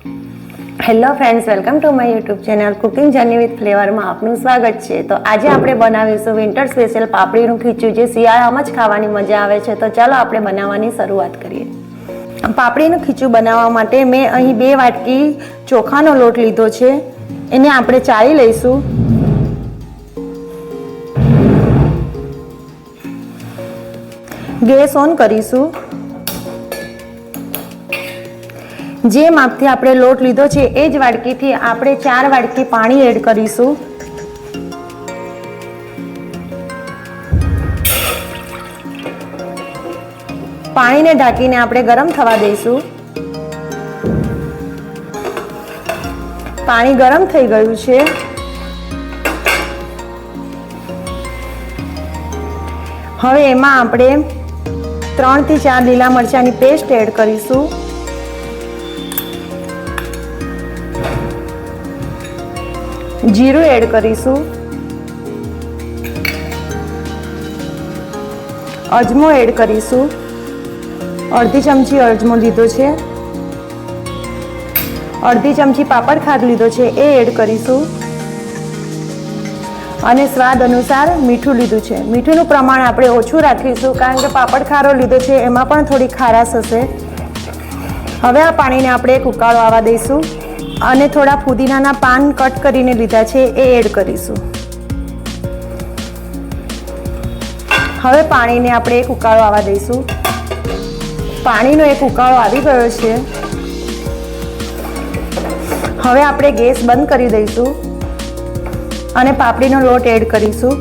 Hello friends, welcome to my YouTube channel cooking journey with ફ્લેવરમાં આપનું સ્વાગત છે। તો આજે આપણે બનાવીશું વિન્ટર સ્પેશિયલ પાપડીનું ખીચું, જે શિયાળામાં જ ખાવાની મજા આવે છે। તો ચાલો આપણે બનાવવાની શરૂઆત કરીએ। પાપડીનું ખીચું બનાવવા માટે મેં અહીં 2 વાટકી ચોખાનો લોટ લીધો છે, એને આપણે ચાળી લઈશું। ગેસ ઓન કરીશું। જે માપથી આપણે લોટ લીધો છે એ જ વાડકીથી આપણે 4 વાડકી પાણી એડ કરીશું। પાણીને ઢાંકીને આપણે ગરમ થવા દઈશું। પાણી ગરમ થઈ ગયું છે। હવે એમાં આપણે 3 થી 4 લીલા મરચાંની પેસ્ટ એડ કરીશું। જીરું એડ કરીશું। અજમો એડ કરીશું। અડધી ચમચી અજમો લીધો છે। અડધી ચમચી પાપડ ખાંડ લીધો છે, એ એડ કરીશું। અને સ્વાદ અનુસાર મીઠું લીધું છે। મીઠુંનું પ્રમાણ આપણે ઓછું રાખીશું, કારણ કે પાપડ ખારો લીધો છે એમાં પણ થોડી ખારાશ હશે। હવે આ પાણીને આપણે એક ઉકાળો આવવા દઈશું અને થોડા ફુદીનાના પાન કટ કરીને લીધા છે, એ એડ કરીશું। હવે પાણીને આપણે એક ઉકાળો આવવા દઈશું। પાણીનો એક ઉકાળો આવી ગયો છે। હવે આપણે ગેસ બંધ કરી દઈશું અને પાપડીનો લોટ એડ કરીશું।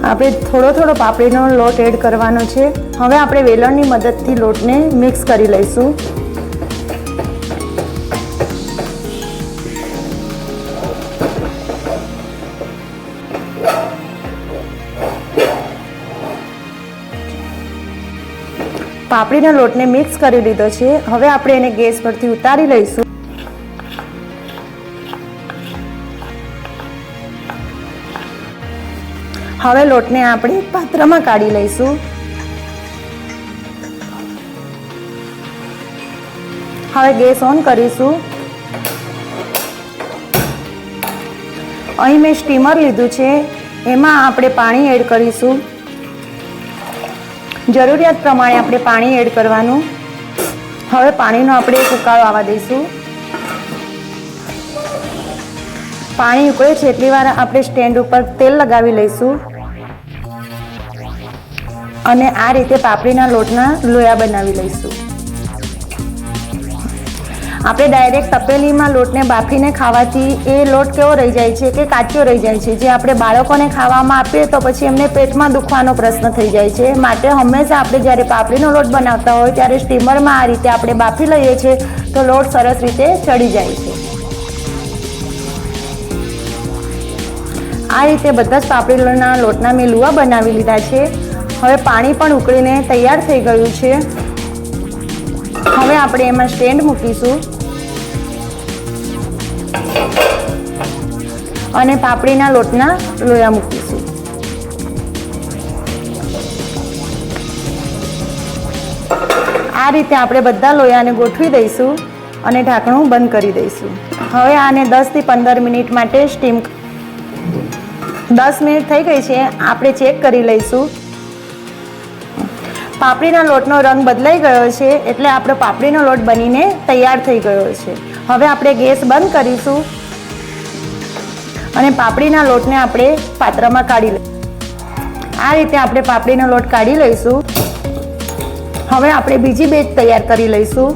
આપણે થોડો પાપડીનો લોટ એડ કરવાનો છે। હવે આપણે વેલણની મદદથી લોટને મિક્સ કરી લઈશું। પાપડીના લોટને મિક્સ કરી લીધો છે। હવે આપણે એને ગેસ પરથી ઉતારી લઈશું। હવે લોટને આપણે એક પાત્રમાં કાઢી લઈશું। હવે ગેસ ઓન કરીશું। અહીં મેં સ્ટીમર લીધું છે, એમાં આપણે પાણી એડ કરીશું। જરૂરિયાત પ્રમાણે આપણે પાણી એડ કરવાનું। હવે પાણીનો આપણે એક ઉકાળો આવવા દઈશું। પાણી ઉકળે છે એટલી વાર આપણે સ્ટેન્ડ ઉપર તેલ લગાવી લઈશું અને આ રીતે પાપડીના લોટના લોયા બનાવી લઈશું। આપણે ડાયરેક્ટ તપેલીમાં લોટને બાફીને ખાવાથી એ લોટ કેવો રહી જાય છે કે કાચો રહી જાય છે, જે આપણે બાળકોને ખાવામાં આપીએ તો પછી એમને પેટમાં દુખવાનો પ્રશ્ન થઈ જાય છે। માટે હંમેશા આપણે જ્યારે પાપડીનો લોટ બનાવતા હોય ત્યારે સ્ટીમરમાં આ રીતે આપણે બાફી લઈએ છીએ તો લોટ સરસ રીતે ચડી જાય છે। આ રીતે બધા જ પાપડીના લોટના મેં લુવા બનાવી લીધા છે। હવે પાણી પણ ઉકળીને તૈયાર થઈ ગયું છે। હવે આપણે એમાં સ્ટેન્ડ મૂકીશું અને પાપડીના લોટના લોયા મૂકીશું। આ રીતે આપણે બધા લોયાને ગોઠવી દઈશું અને ઢાંકણું બંધ કરી દઈશું। હવે આને 10 થી 15 મિનિટ માટે સ્ટીમ 10 મિનિટ થઈ ગઈ છે, આપણે ચેક કરી લઈશું। પાપડીના લોટનો રંગ બદલાઈ ગયો છે, એટલે આપણો પાપડીનો લોટ બનીને તૈયાર થઈ ગયો છે। હવે આપણે ગેસ બંધ કરીશું અને પાપડીના લોટને આપણે પાત્રમાં કાઢી લઈશું। આ રીતે આપણે પાપડીનો લોટ કાઢી લઈશું। હવે આપણે બીજી બેચ તૈયાર કરી લઈશું।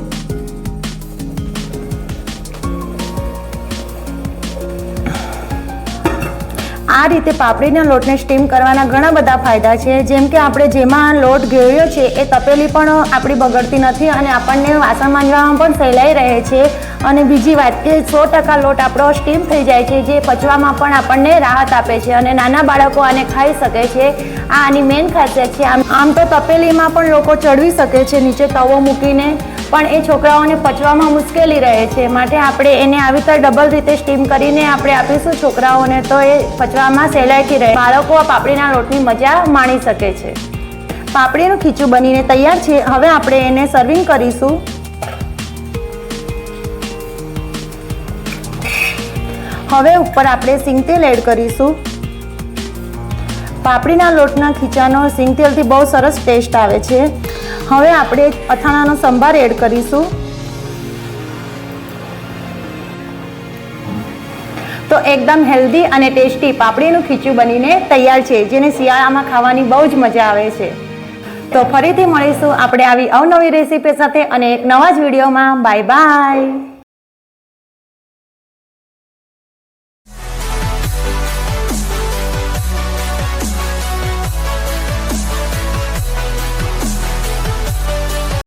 આ રીતે પાપડીના લોટને સ્ટીમ કરવાના ઘણા બધા ફાયદા છે, જેમ કે આપણે જેમાં લોટ ઘેર્યો છે એ તપેલી પણ આપણી બગડતી નથી અને આપણને વાસણ માંજવામાં પણ સહેલાઈ રહે છે। અને બીજી વાત કે 100% લોટ આપણો સ્ટીમ થઈ જાય છે, જે પચવામાં પણ આપણને રાહત આપે છે અને નાના બાળકો આને ખાઈ શકે છે। આ આની મેઇન ખાસિયત છે। આમ તો તપેલીમાં પણ લોકો ચડવી શકે છે નીચે તવો મૂકીને, પણ એ છોકરાઓને પચવામાં મુશ્કેલી રહે છે। માટે આપણે એને આવી રીતે ડબલ રીતે સ્ટીમ કરીને આપણે આપીશું છોકરાઓને, તો એ પચવામાં સહેલાઈથી રહે, બાળકો પાપડીના લોટની મજા માણી શકે છે। પાપડીનું ખીચું બનીને તૈયાર છે. હવે આપણે એને સર્વિંગ કરીશું. હવે ઉપર આપણે સિંગ તેલ એડ કરીશું. પાપડીના લોટના ખીચાનો સિંગ તેલથી બહુ સરસ ટેસ્ટ આવે છે. હવે આપણે અથાણાનો સંભાર એડ કરીશું. તો એકદમ હેલ્ધી અને ટેસ્ટી પાપડીનું ખીચું બનીને તૈયાર છે, જેને શિયાળામાં ખાવાની બહુ જ મજા આવે છે. તો ફરીથી મળીશું આપણે આવી અવનવી રેસીપી સાથે અને એક નવા જ વિડીયોમાં. Bye bye.